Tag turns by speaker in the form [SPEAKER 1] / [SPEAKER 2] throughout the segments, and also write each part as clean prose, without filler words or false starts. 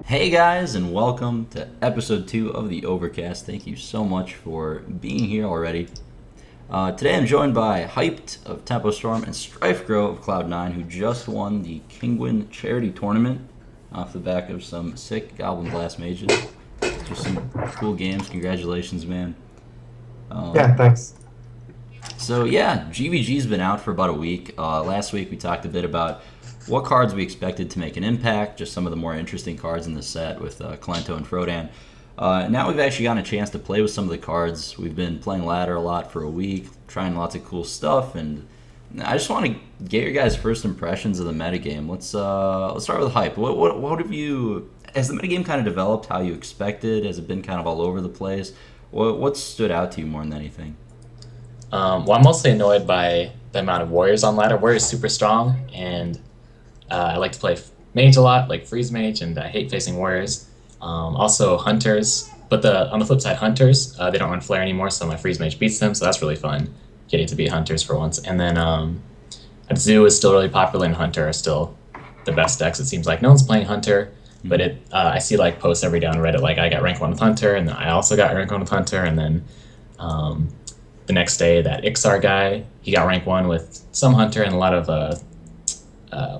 [SPEAKER 1] Hey guys, and welcome to episode 2 of the Overcast. Thank you so much for being here already. Today I'm joined by Hyped of Tempo Storm and StrifeCro of Cloud9, who just won the Kingwin Charity Tournament off the back of some sick Goblin Blast mages. Just some cool games. Congratulations, man.
[SPEAKER 2] Yeah, thanks.
[SPEAKER 1] So yeah, GVG's been out for about a week. Last week we talked a bit about what cards we expected to make an impact, just some of the more interesting cards in the set with Kalento and Frodan. Now we've actually gotten a chance to play with some of the cards. We've been playing ladder a lot for a week, trying lots of cool stuff, and I just want to get your guys' first impressions of the metagame. Let's start with Hype. What have you? Has the metagame kind of developed how you expected? Has it been kind of all over the place? What stood out to you more than anything?
[SPEAKER 3] Well, I'm mostly annoyed by the amount of warriors on ladder. Warriors super strong, and I like to play mage a lot, like freeze mage, and I hate facing warriors. Also hunters, but on the flip side, hunters, they don't run flare anymore, so my freeze mage beats them, so that's really fun, getting to beat hunters for once. And then Zoo is still really popular, and hunter are still the best decks. It seems like no one's playing hunter, but I see like posts every day on Reddit, like I got rank 1 with hunter, and then I also got rank 1 with hunter, and then the next day that Ixar guy, he got rank 1 with some hunter, and a lot of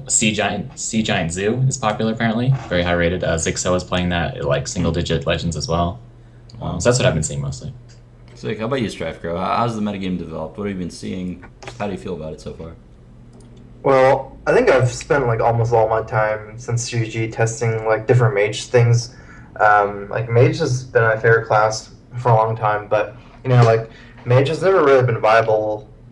[SPEAKER 3] Sea Giant Zoo is popular apparently, very high rated. Zixo is playing that at like single digit legends as well. So that's what I've been seeing mostly.
[SPEAKER 1] So how about you, StrifeCro? How's the metagame developed? What have you been seeing? How do you feel about it so far?
[SPEAKER 2] Well, I think I've spent like almost all my time since GG testing like different mage things. Like mage has been my favorite class for a long time, but like mage has never really been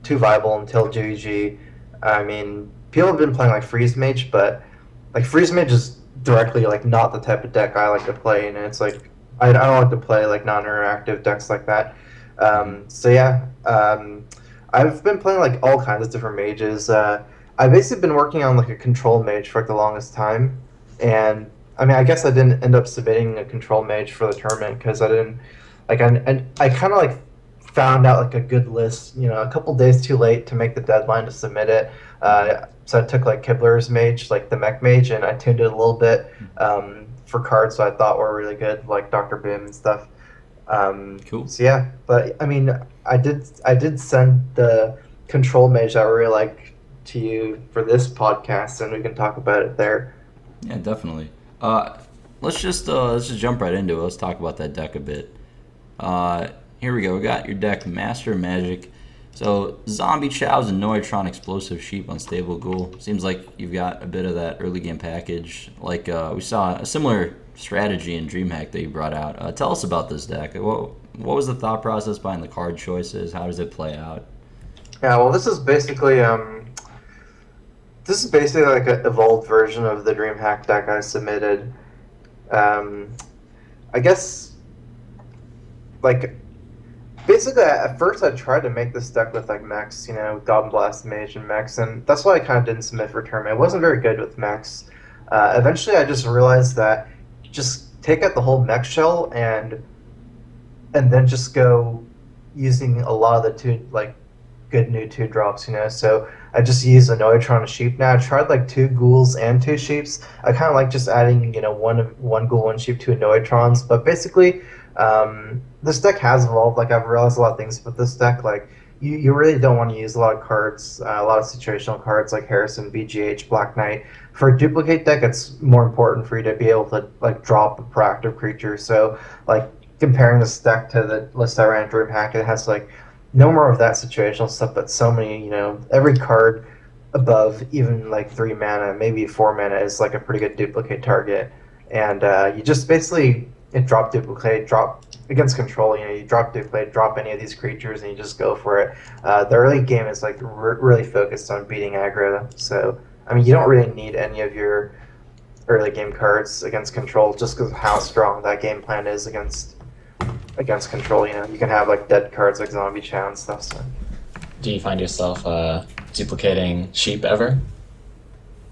[SPEAKER 2] too viable until GG. I mean, people have been playing like freeze mage, but like freeze mage is directly like not the type of deck I like to play, and it's like I don't like to play like non-interactive decks like that. I've been playing like all kinds of different mages. I've basically been working on like a control mage for like the longest time, and I mean I guess I didn't end up submitting a control mage for the tournament because I didn't like I kind of like found out like a good list, a couple days too late to make the deadline to submit it. So I took like Kibler's mage, like the mech mage, and I tuned it a little bit for cards that I thought were really good, like Dr. Boom and stuff.
[SPEAKER 1] Cool.
[SPEAKER 2] So yeah, but I mean, I did send the control mage that I really like to you for this podcast, and we can talk about it there.
[SPEAKER 1] Yeah, definitely. Let's just jump right into it. Let's talk about that deck a bit. Here we go. We got your deck, Master of Magic. So, Zombie Chows and Noitron Explosive Sheep Unstable Ghoul. Seems like you've got a bit of that early game package. Like, we saw a similar strategy in DreamHack that you brought out. Tell us about this deck. What was the thought process behind the card choices? How does it play out?
[SPEAKER 2] Yeah, well, this is basically like an evolved version of the DreamHack deck I submitted. I guess, like, basically, at first I tried to make this deck with like mechs, Goblin Blast Mage and mechs, and that's why I kind of didn't submit for tournament. It wasn't very good with mechs. Eventually, I just realized that just take out the whole mech shell and then just go using a lot of the good new 2-drops, So I just used a Noitron and Sheep. Now I tried like 2 ghouls and 2 sheeps. I kind of like just adding one ghoul, 1 sheep, 2 Noitrons, but basically. This deck has evolved. Like I've realized a lot of things with this deck. Like you really don't want to use a lot of cards, a lot of situational cards like Harrison, BGH, Black Knight. For a duplicate deck, it's more important for you to be able to like drop a proactive creature. So like comparing this deck to the list I ran at DreamHack, it has like no more of that situational stuff, but so many. Every card above even like 3 mana, maybe 4 mana is like a pretty good duplicate target, and you just basically. Drop duplicate, drop against control. You drop duplicate, drop any of these creatures, and you just go for it. The early game is like really focused on beating aggro. So I mean, you don't really need any of your early game cards against control just because of how strong that game plan is against control. You can have like dead cards like Zombie Chow and stuff. So.
[SPEAKER 3] Do you find yourself duplicating sheep ever?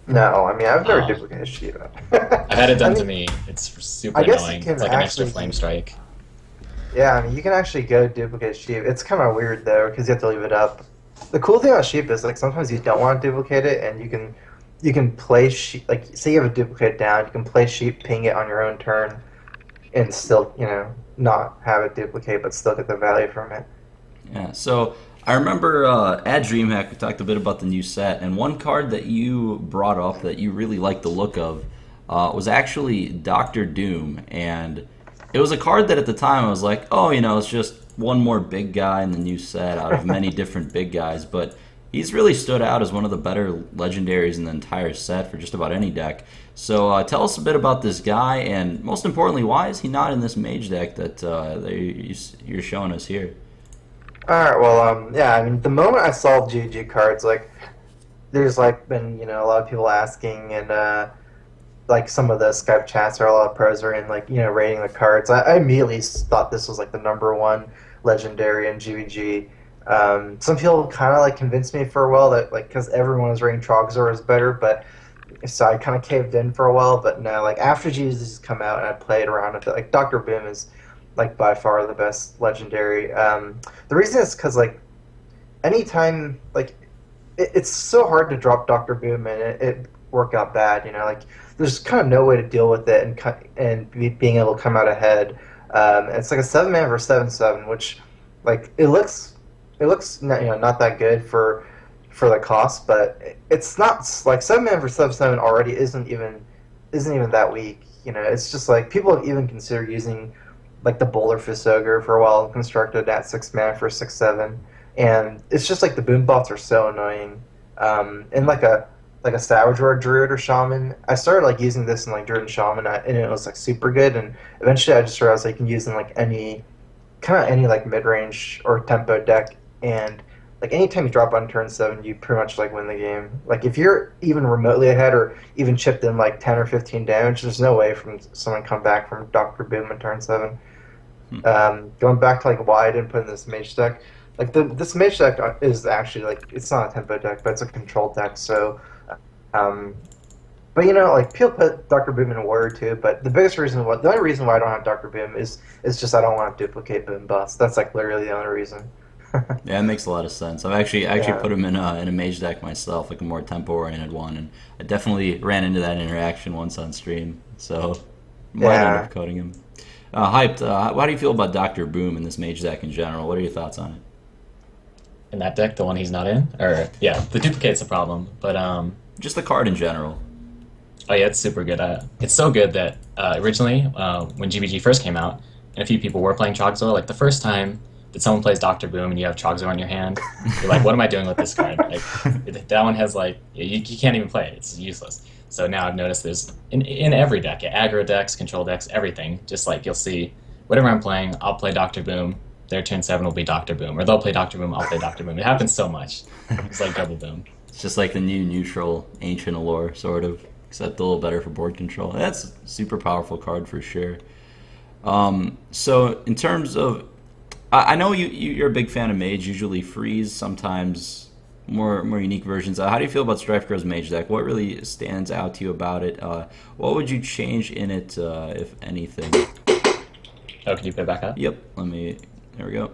[SPEAKER 2] No, I mean I've never duplicated sheep.
[SPEAKER 3] I've had it done to me. It's super annoying. It's like an extra flame strike.
[SPEAKER 2] Yeah, I mean you can actually go duplicate sheep. It's kind of weird though because you have to leave it up. The cool thing about sheep is like sometimes you don't want to duplicate it, and you can you can play sheep, like say you have a duplicate down, you can play sheep, ping it on your own turn, and still not have it duplicate, but still get the value from it.
[SPEAKER 1] Yeah. So I remember at DreamHack we talked a bit about the new set, and one card that you brought up that you really liked the look of was actually Doctor Doom, and it was a card that at the time I was like, oh, it's just one more big guy in the new set out of many different big guys, but he's really stood out as one of the better legendaries in the entire set for just about any deck. So tell us a bit about this guy, and most importantly, why is he not in this mage deck that you're showing us here?
[SPEAKER 2] All right, well, yeah, I mean, the moment I saw GG cards, like, there's like been a lot of people asking, and like some of the Skype chats where a lot of pros are in, like rating the cards. I immediately thought this was like the #1 legendary in GVG. Some people kind of like convinced me for a while that like because everyone was rating Trogzor as better, but so I kind of caved in for a while. But no, like after GVG has come out and I played around with it, like Doctor Boom is like by far the best legendary. The reason is because like anytime like it's so hard to drop Doctor Boom and it work out bad. Like there's kind of no way to deal with it being able to come out ahead. It's like a 7-man for 7/7, which like it looks not that good for the cost, but it's not like 7-man for 7/7 already isn't even that weak. It's just like people have even considered using like the Boulder Fist Ogre for a while, constructed at 6-man for 6/7, and it's just like the boom bots are so annoying. And like a Savage War Druid or Shaman, I started like using this in like Druid and Shaman, and it was like super good. And eventually, I just realized I can use in like any like mid range or tempo deck, and like anytime you drop on turn 7, you pretty much like win the game. Like if you're even remotely ahead or even chipped in like 10 or 15 damage, there's no way from someone come back from Doctor Boom on turn 7. Going back to like why I didn't put in this mage deck, like this mage deck is actually like it's not a tempo deck, but it's a control deck. So, but like people put Doctor Boom in a warrior too. But the only reason why I don't have Doctor Boom is just I don't want to duplicate Boom Bust. That's like literally the only reason.
[SPEAKER 1] Yeah, it makes a lot of sense. I've actually put him in a mage deck myself, like a more tempo oriented one, and I definitely ran into that interaction once on stream. So might end up coding him. Hyped. How do you feel about Doctor Boom and this mage deck in general? What are your thoughts on it?
[SPEAKER 3] In that deck, the one he's not in, or yeah, the duplicate's a problem, but
[SPEAKER 1] just the card in general.
[SPEAKER 3] Oh yeah, it's super good. It's so good that originally, when GBG first came out, and a few people were playing Trogzor, like the first time that someone plays Doctor Boom and you have Trogzor in your hand, you're like, what am I doing with this card? Like that one has like you can't even play it. It's useless. So now I've noticed there's in every deck, aggro decks, control decks, everything. Just like you'll see, whatever I'm playing, I'll play Doctor Boom. Their turn 7 will be Doctor Boom, or they'll play Doctor Boom, I'll play Doctor Boom. It happens so much. It's like double boom.
[SPEAKER 1] It's just like the new neutral ancient allure, sort of, except a little better for board control. That's a super powerful card for sure. So in terms of, I know you're a big fan of Mage, usually freeze, sometimes more unique versions. How do you feel about StrifeCro's Mage deck? What really stands out to you about it? What would you change in it, if anything?
[SPEAKER 3] Oh, can you put it back up?
[SPEAKER 1] Yep, there we go.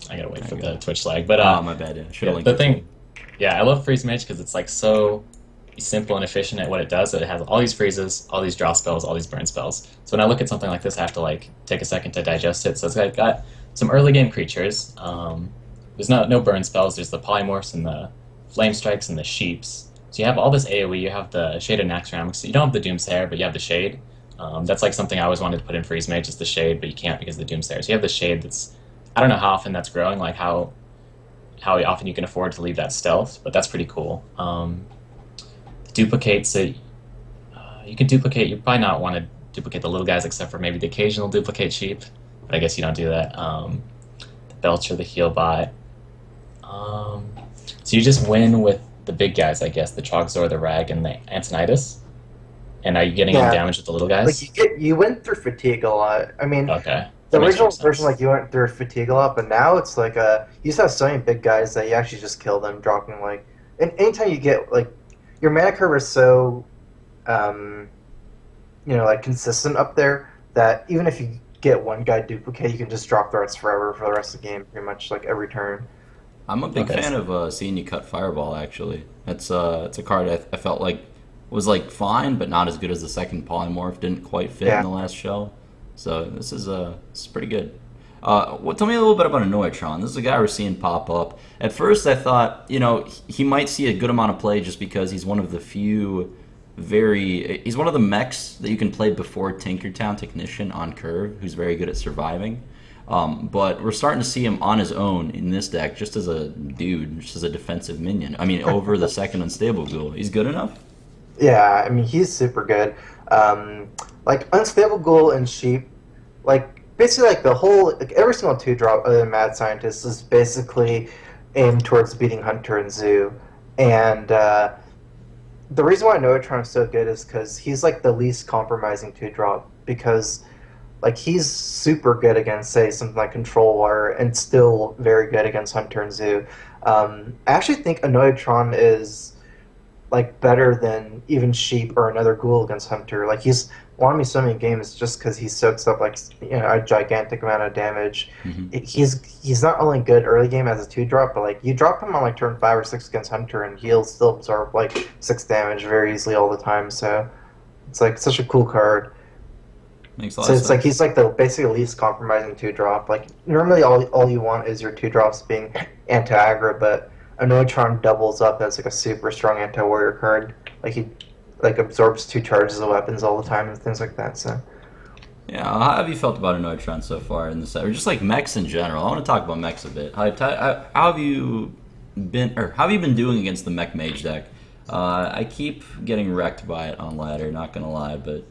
[SPEAKER 3] I gotta wait for the Twitch lag, but
[SPEAKER 1] my bad. Yeah,
[SPEAKER 3] the thing, I love Freeze Mage because it's like so simple and efficient at what it does. That it has all these freezes, all these draw spells, all these burn spells. So when I look at something like this, I have to like take a second to digest it. So it's got some early game creatures. There's no burn spells. There's the polymorphs and the flame strikes and the sheeps. So you have all this AoE. You have the Shade of Naxxramas. So you don't have the Doomsayer, but you have the Shade. That's like something I always wanted to put in Freeze Mage, is the Shade, but you can't because of the Doomsayer. So you have the Shade that's, I don't know how often that's growing, like how often you can afford to leave that stealth, but that's pretty cool. Duplicates, you can duplicate, you probably not want to duplicate the little guys except for maybe the occasional duplicate sheep, but I guess you don't do that. The Belcher, the Healbot. So you just win with the big guys, I guess, the Trogzor, the Rag, and the Antonidas. And are you getting any damage with the little guys?
[SPEAKER 2] Like you went through fatigue a lot. I mean,
[SPEAKER 3] okay.
[SPEAKER 2] The original version, like you went through fatigue a lot, but now it's like you just have so many big guys that you actually just kill them, dropping like. And anytime you get like, your mana curve is so, like consistent up there that even if you get one guy duplicate, you can just drop threats forever for the rest of the game, pretty much like every turn.
[SPEAKER 1] I'm a big
[SPEAKER 3] Okay.
[SPEAKER 1] fan of seeing you cut Fireball. Actually, it's a card I felt like was like fine, but not as good as the second Polymorph. Didn't quite fit in
[SPEAKER 2] Yeah.
[SPEAKER 1] the last shell. So this is pretty good. Tell me a little bit about Anoitron. This is a guy we're seeing pop up. At first, I thought he might see a good amount of play just because he's one of the few he's one of the mechs that you can play before Tinkertown Technician on curve, who's very good at surviving. But we're starting to see him on his own in this deck, just as a dude, just as a defensive minion. I mean, over the second Unstable Ghoul. He's good enough?
[SPEAKER 2] Yeah, I mean he's super good. Like Unstable Ghoul and Sheep, like basically like the whole like every single 2-drop other than Mad Scientist is basically aimed towards beating Hunter and Zoo. And the reason why Noatron is so good is because he's like the least compromising 2-drop, because like he's super good against say something like Control Water and still very good against Hunter and Zoo. I actually think Anoitron is like better than even Sheep or another Ghoul against Hunter. Like he's won me so many games just because he soaks up like a gigantic amount of damage.
[SPEAKER 1] Hmm.
[SPEAKER 2] He's not only good early game as a 2-drop, but like you drop him on like turn 5 or 6 against Hunter and he'll still absorb like 6 damage very easily all the time. So it's like such a cool card.
[SPEAKER 1] Makes a lot
[SPEAKER 2] So
[SPEAKER 1] of
[SPEAKER 2] it's like
[SPEAKER 1] sense.
[SPEAKER 2] he's like the basically least compromising 2-drop. Like normally all you want is your 2-drops being anti-aggro, but Anoitron doubles up as like a super strong anti-warrior card. Like he like absorbs 2 charges of weapons all the time and things like that. So
[SPEAKER 1] Yeah, how have you felt about Anoitron so far in the set? Or just like mechs in general? I want to talk about mechs a bit. How have you how have you been doing against the mech mage deck? I keep getting wrecked by it on ladder, not gonna lie, but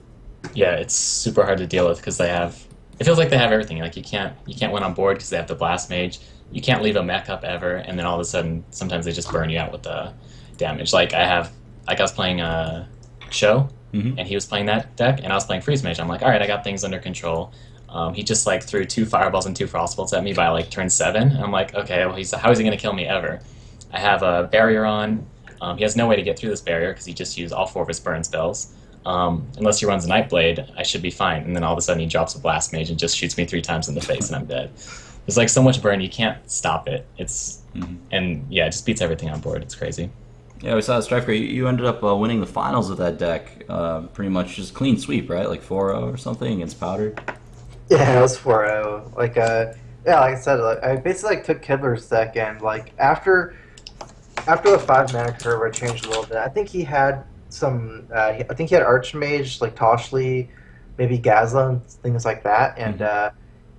[SPEAKER 3] Yeah, it's super hard to deal with because they have. It feels like they have everything. Like you can't win on board because they have the blast mage. You can't leave a mech up ever, and then all of a sudden, sometimes they just burn you out with the damage. I was playing Show,
[SPEAKER 1] Mhm.
[SPEAKER 3] and he was playing that deck, and I was playing freeze mage. I'm like, all right, I got things under control. He just like threw 2 fireballs and 2 frost bolts at me by like turn 7. And I'm like, okay, well, how is he gonna kill me ever? I have a barrier on. He has no way to get through this barrier because he just used all 4 of his burn spells. Unless he runs a Nightblade, I should be fine. And then all of a sudden he drops a Blast Mage and just shoots me 3 times in the face and I'm dead. There's like so much burn, you can't stop it. And yeah, it just beats everything on board. It's crazy.
[SPEAKER 1] yeah, we saw StrifeCro. You ended up winning the finals of that deck, pretty much just clean sweep, right? Like 4-0 or something against Powder.
[SPEAKER 2] yeah, it was 4-0. Like yeah, like I said, like, I basically like took Kidler's deck and like after the 5-mana curve, I changed a little bit. I think he had some. I think he had Archmage, like Toshli, maybe Gazla, and things like that. And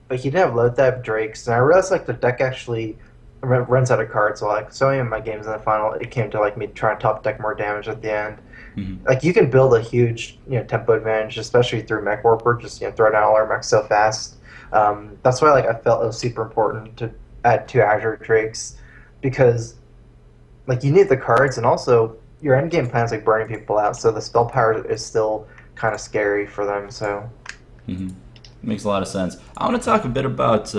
[SPEAKER 2] but he didn't have low depth Drakes. And I realized like the deck actually runs out of cards. So like so many of my games in the final, it came to like me trying to top deck more damage at the end.
[SPEAKER 1] Hmm.
[SPEAKER 2] Like you can build a huge tempo advantage, especially through Mech Warper. Just throw down all our mechs so fast. That's why like I felt it was super important to add 2 Azure Drakes, because like you need the cards, and also your end game plan's like burning people out, so the spell power is still kind of scary for them. So
[SPEAKER 1] Hmm. Makes a lot of sense. I want to talk a bit about,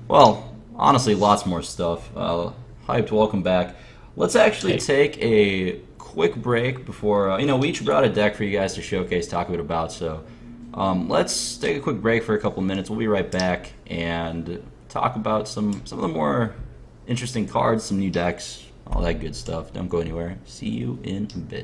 [SPEAKER 1] well, honestly, lots more stuff. Hyped, welcome back. Let's actually
[SPEAKER 3] Hey.
[SPEAKER 1] take a quick break before, we each brought a deck for you guys to showcase, talk a bit about. So let's take a quick break for a couple minutes. We'll be right back and talk about some of the more interesting cards, some new decks, all that good stuff. Don't go anywhere. See you in a bit.